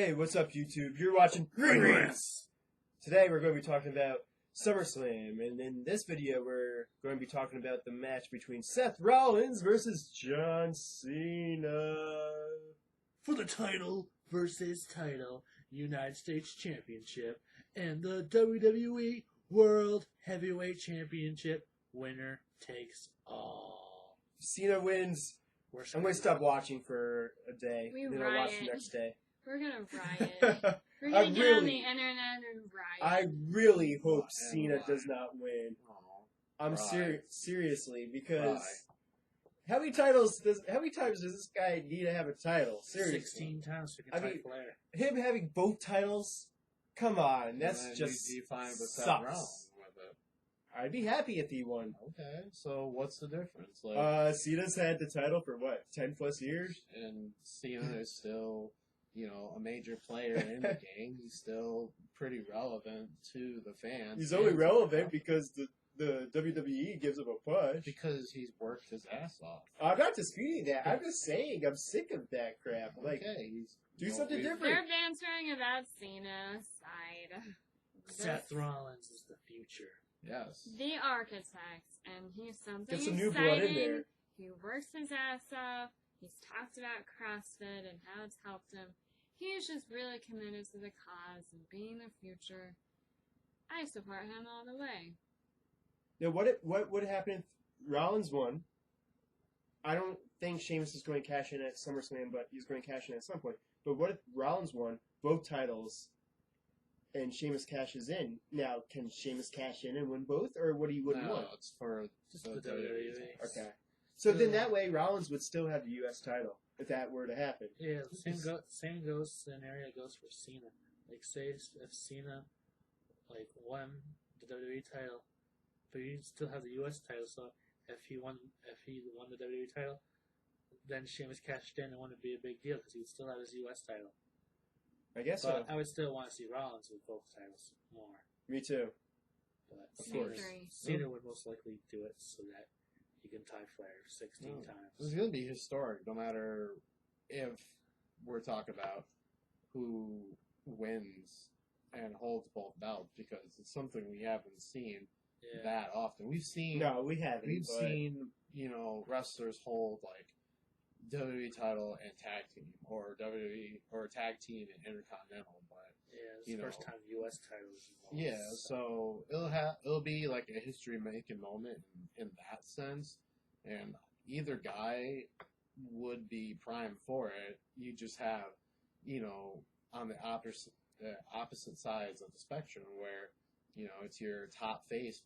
Hey, what's up, YouTube? You're watching Rants. Today we're going to be talking about SummerSlam, and in this video we're going to be talking about the match between Seth Rollins versus John Cena. For the title versus title, United States Championship, and the WWE World Heavyweight Championship, winner takes all. Cena wins. I'm going to stop watching for a day, and then I'll watch the next day. We're gonna riot. We're gonna get on the internet and riot. I really hope Cena does not win. I'm seriously, because how many times does this guy need to have a title? Seriously, 16 times to get Flair. Him having both titles, come on, that's just sucks. I'd be if he won. Okay, so what's the difference? Like, Cena's had the title for what, 10 plus years, and Cena is still, a major player in the game. He's still pretty relevant to the fans. He's only relevant because the WWE gives him a push. Because he's worked his ass off. I'm not disputing that. I'm just saying I'm sick of that crap. Like, do something different. They're bantering about Cena's side. Seth Rollins is the future. Yes. The architect, and he's something Get some exciting. new blood in there. He works his ass off. He's talked about CrossFit and how it's helped him. He's just really committed to the cause and being the future. I support him all the way. Now, what would happen if Rollins won? I don't think Sheamus is going to cash in at SummerSlam, but he's going to cash in at some point. But what if Rollins won both titles and Sheamus cashes in? Now, can Sheamus cash in and win both, or what he wouldn't want? No, it's for Just the WWE. Okay. So then that way Rollins would still have the U.S. title if that were to happen. Yeah, same scenario goes for Cena. Like, say if Cena won the WWE title, but he still has the U.S. title. So if he won the WWE title, then Sheamus cashed in, and wouldn't be a big deal because he'd still have his U.S. title. I guess but so. I would still want to see Rollins with both titles more. Me too. But Of course. Cena would most likely do it so that he can tie Flair 16 times. It's going to be historic, no matter if we're talking about who wins and holds both belts, because it's something we haven't seen that often. We've seen seen wrestlers hold WWE title and tag team, or WWE or tag team and Intercontinental, but it's the first time U.S. titles. So it'll be like a history making moment in that sense, and either guy would be prime for it. You just have on the opposite sides of the spectrum where it's your top face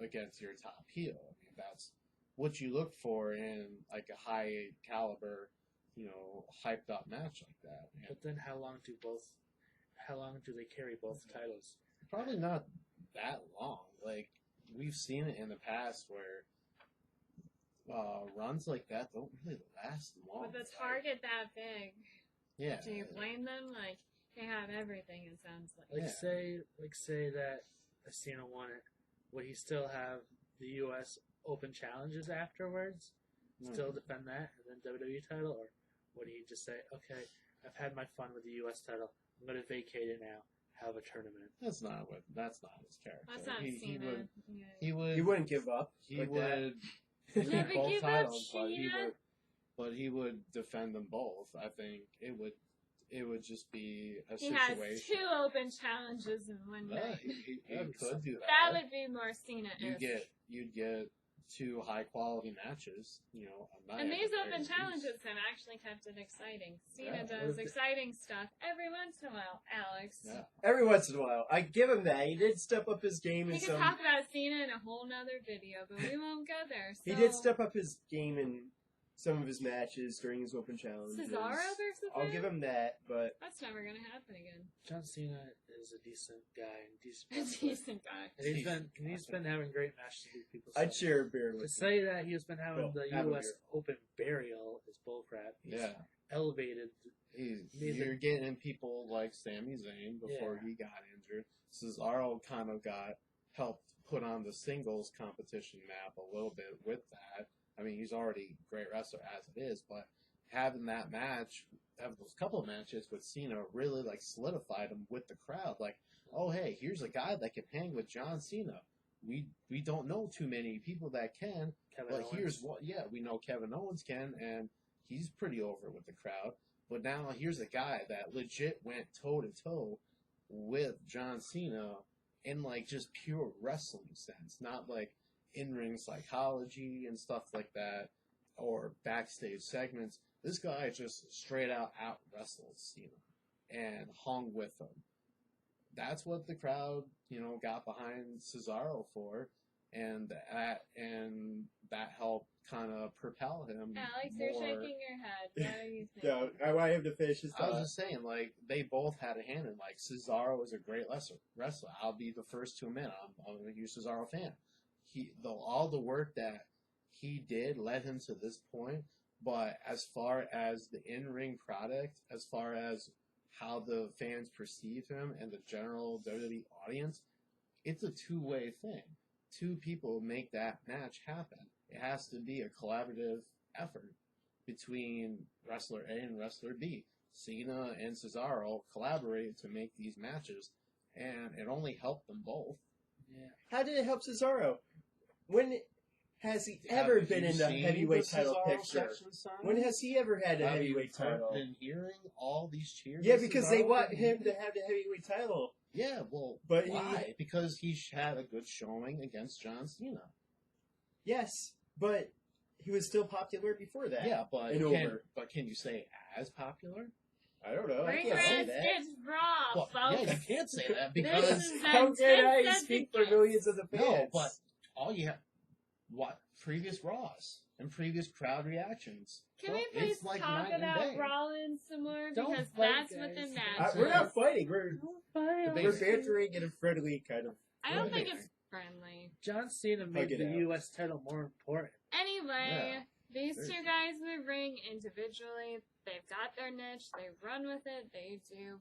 against your top heel. I mean, that's what you look for in a high caliber, hyped up match like that. But then how long do they carry both titles? Probably not that long. Like, we've seen it in the past where runs like that don't really last long. With a target that big, yeah. do you blame them? They have everything, it sounds like. Say that Cena won it, would he still have the U.S. Open challenges afterwards? Still defend that and then WWE title, or would he just say, "Okay, I've had my fun with the U.S. title. I'm going to vacate it now. Have a tournament." That's not his character. That's not Cena. He wouldn't give up. He would never both give titles, up, but he would defend them both. I think it would just be a he situation. Has 2 open challenges in one night. He could do that. That would be more Cena. You'd get 2 high quality matches, a night. And these open challenges have actually kept it exciting. Cena does exciting stuff every once in a while, Alex. Yeah. Every once in a while. I give him that. He did step up his game We could talk about Cena in a whole nother video, but we won't go there. So. He did step up his game in some of his matches during his open challenges. Cesaro versus him? I'll give him that, but that's never going to happen again. John Cena is a decent guy. A decent guy. He's been having great matches with people. I'd share a beer with him. To say that he's been having the U.S. Open burial is bullcrap. He's elevated. You're getting people like Sami Zayn before he got injured. Cesaro kind of helped put on the singles competition map a little bit with that. I mean, he's already a great wrestler as it is, but having that match, having those couple of matches with Cena really like solidified him with the crowd. Like, oh hey, here's a guy that can hang with John Cena. We don't know too many people that can, but here's what. Yeah, we know Kevin Owens can, and he's pretty over with the crowd. But now here's a guy that legit went toe to toe with John Cena in like just pure wrestling sense, not like in-ring psychology and stuff like that, or backstage segments. This guy just straight out wrestled Cena and hung with him. That's what the crowd, got behind Cesaro for, and that helped kind of propel him. Alex, more. you're shaking your head. What are you thinking? No, I want him to finish his I thought. was just saying, like, they both had a hand in, like, Cesaro is a great wrestler. I'll be the first to admit I'm a huge Cesaro fan. All the work that he did led him to this point, but as far as the in-ring product, as far as how the fans perceive him and the general WWE audience, it's a two-way thing. Two people make that match happen. It has to be a collaborative effort between wrestler A and wrestler B. Cena and Cesaro collaborated to make these matches, and it only helped them both. Yeah. How did it help Cesaro? When has he ever been in the heavyweight title picture? When has he ever had a heavyweight title? Been hearing all these cheers. Yeah, because they want him to have the heavyweight title. Yeah, well, but why? Because he had a good showing against John Cena. Yes, but he was still popular before that. Yeah, but can you say as popular? I don't know. Bring I can't say Rants, that. it's Raw, Well, folks. yeah, you can't say that This because is How can I that's speak the for guess. millions of the fans? no, but all you have previous Raws and previous crowd reactions. Can we please It's like talk night and about day. Rollins some more? Don't Because fight, that's what the guys. match We're not is. fighting. We're Debate. bantering in a friendly kind of. I don't think Right. it's friendly. John Cena made it the out. U.S. title more important. Anyway, Yeah. these There's- two guys in the ring individually, they've got their niche, they run with it, they do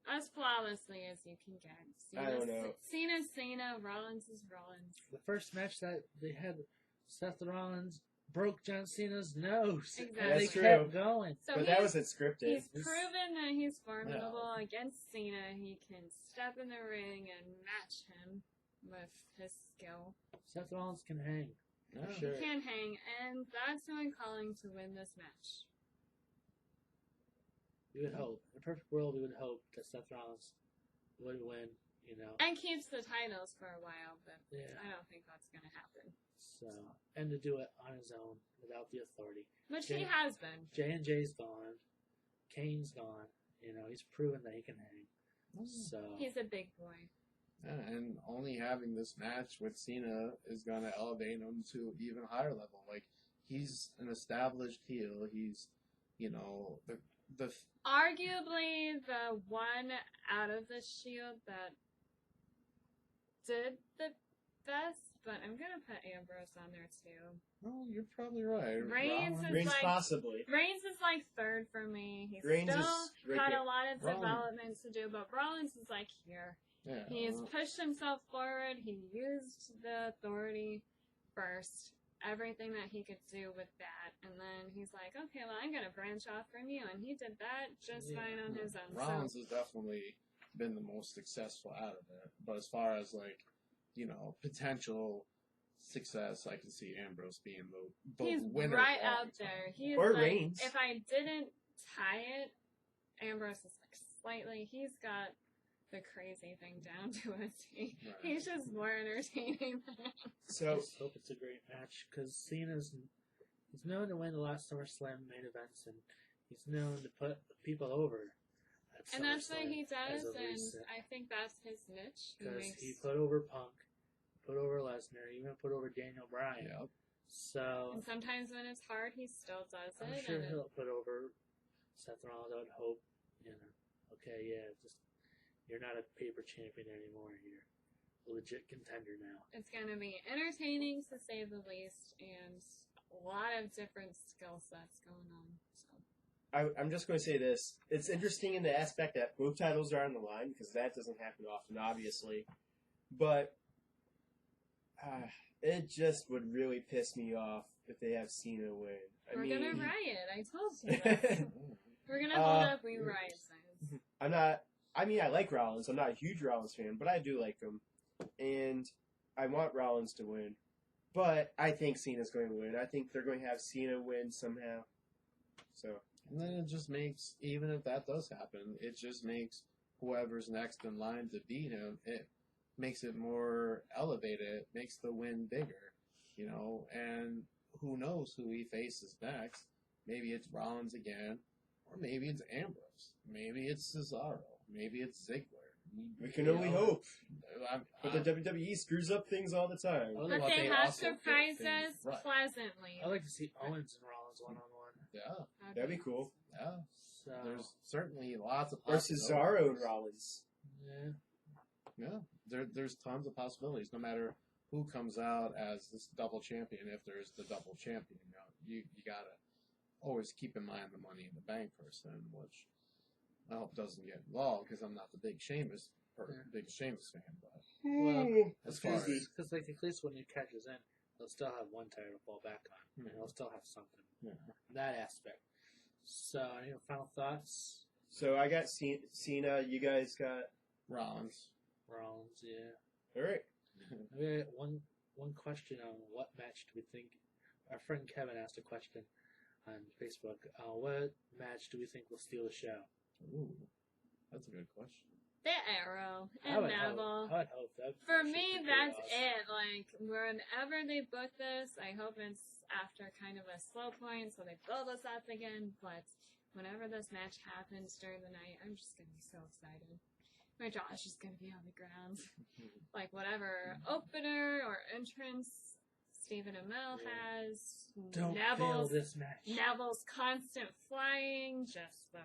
as flawlessly as you can get. I don't know. Cena's Cena, Rollins is Rollins. The first match that they had, Seth Rollins broke John Cena's nose. Exactly. And they That's kept true. going. So But that wasn't scripted. he's proven that he's formidable against Cena. He can step in the ring and match him with his skill. Seth Rollins can hang. Yeah. For sure. He can hang, and that's who I'm calling to win this match. We would hope. In a perfect world, we would hope that Seth Rollins would win, And keeps the titles for a while, but Yeah. I don't think that's going to happen. So, and to do it on his own without the authority. Which Jay- he has been. J&J's gone. Kane's gone. He's proven that he can hang. So, He's a big boy. Yeah, and only having this match with Cena is going to elevate him to an even higher level. Like, he's an established heel. He's, the Arguably the one out of the Shield that did the best, but I'm going to put Ambrose on there too. oh, you're probably right. Reigns Rollins- is Reigns like- possibly. Reigns is like third for me. He's Reigns still is right got there. a lot of Rollins. development to do, but Rollins is like here. yeah, He's pushed himself forward. He used the authority first, everything that he could do with that, and then he's like, okay, well, I'm gonna branch off from you, and he did that just Yeah. fine on his own. Rollins So has definitely been the most successful out of it. But as far as potential success, I can see Ambrose being the he's winner. right all out the time. there. He is Or like, Reigns. if I didn't tie it, Ambrose is like slightly. He's got the crazy thing down to a T. Right. He's just more entertaining. I So just hope it's a great match because Cena's he's known to win the last SummerSlam main events, and he's known to put people over. At And that's what SummerSlam he does, as of and recent. I think that's his niche. Because he put over Punk, put over Lesnar, even put over Daniel Bryan. Yep. So And sometimes when it's hard, he still does it. I'm sure and he'll put over Seth Rollins. I would hope. Okay, yeah, just you're not a paper champion anymore. You're a legit contender now. it's going to be entertaining to say the least, and a lot of different skill sets going on. So I'm just going to say this. It's interesting in the aspect that both titles are on the line, because that doesn't happen often, obviously. But It just would really piss me off if they have Cena win. We're gonna riot. I told you this. We're gonna hold up We Riot signs. I like Rollins. I'm not a huge Rollins fan, but I do like him. And I want Rollins to win. But I think Cena's going to win. I think they're going to have Cena win somehow. So. And then it just makes, even if that does happen, it just makes whoever's next in line to beat him, it makes it more elevated. It makes the win bigger, and who knows who he faces next. Maybe it's Rollins again, or maybe it's Ambrose. Maybe it's Cesaro. Maybe it's Ziggler. We can only hope. But the WWE screws up things all the time. But they have surprised us pleasantly. I'd like to see Owens and Rollins one-on-one. Yeah. That'd be cool. Yeah. So, There's certainly lots of Or Cesaro and Rollins. Yeah. There's tons of possibilities, no matter who comes out as this double champion, if there's the double champion. You gotta always keep in mind the Money in the Bank person, which I hope doesn't get involved because I'm not the big Sheamus fan. But as far as because like at least when he catches in, they'll still have one title to fall back on, and they'll still have something in that aspect. So, any final thoughts? So I got Cena. You guys got Rollins, yeah. All right. Okay, one question on what match do we think? Our friend Kevin asked a question on Facebook. What match do we think will steal the show? Ooh, that's a good question. The Arrow and Neville. I would hope that. For me, that's it. Like, whenever they book this, I hope it's after kind of a slow point, so they build us up again. But whenever this match happens during the night, I'm just going to be so excited. My jaw is just going to be on the ground. Like, whatever opener or entrance Stephen Amell has. Don't fail this match. Neville's constant flying, just so.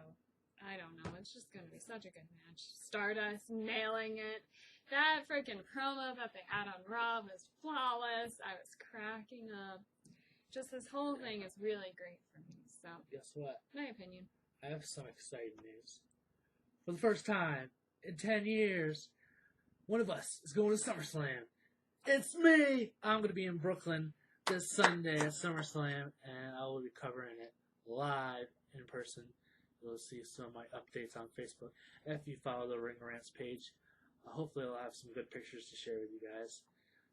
I don't know. It's just going to be such a good match. Stardust nailing it. That freaking promo that they had on Raw was flawless. I was cracking up. Just this whole thing is really great for me. So, guess what? My opinion. I have some exciting news. For the first time in 10 years, one of us is going to SummerSlam. It's me! I'm going to be in Brooklyn this Sunday at SummerSlam, and I will be covering it live in person. You'll see some of my updates on Facebook if you follow the Ring Rants page. Hopefully I'll have some good pictures to share with you guys.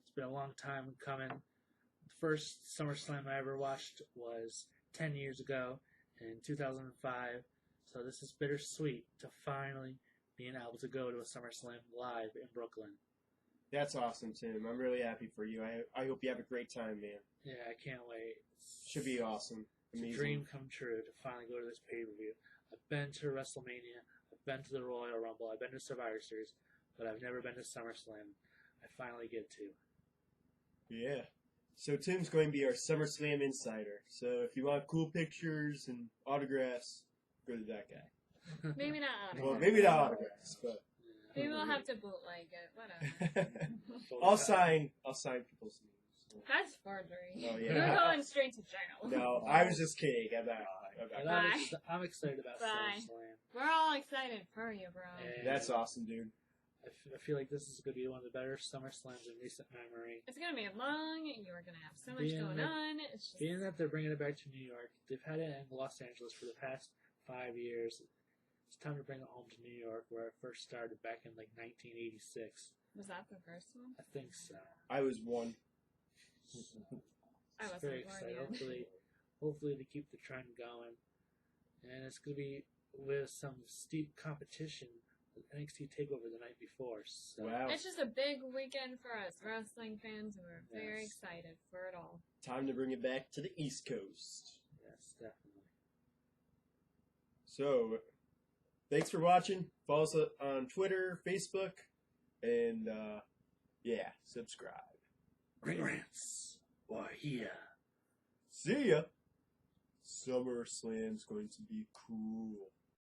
It's been a long time coming. The first SummerSlam I ever watched was 10 years ago in 2005. So this is bittersweet to finally being able to go to a SummerSlam live in Brooklyn. That's awesome, Tim. I'm really happy for you. I hope you have a great time, man. Yeah, I can't wait. Should be awesome. Amazing. It's a dream come true to finally go to this pay-per-view. I've been to WrestleMania, I've been to the Royal Rumble, I've been to Survivor Series, but I've never been to SummerSlam. I finally get to. Yeah. So Tim's going to be our SummerSlam insider. So if you want cool pictures and autographs, go to that guy. Maybe not autographs. Well, maybe not autographs, but maybe we'll have to bootleg it. Whatever. I'll sign people's names. That's forgery. Oh, yeah. You're going straight to jail. No, I was just kidding. I'm excited about SummerSlam. We're all excited for you, bro. And that's awesome, dude. I feel like this is going to be one of the better SummerSlams in recent memory. It's going to be long. You're going to have so much going on. It's just... Being that they're bringing it back to New York, they've had it in Los Angeles for the past 5 years. It's time to bring it home to New York, where it first started back in like 1986. Was that the first one? I think so. I was one. I was very excited. Hopefully to keep the trend going. And it's going to be with some steep competition with NXT TakeOver the night before. So. Wow. It's just a big weekend for us wrestling fans, and we're very excited for it all. Time to bring it back to the East Coast. Yes, definitely. So, thanks for watching. Follow us on Twitter, Facebook, and, subscribe. Ring Rants. We're here. See ya. SummerSlam's going to be cool.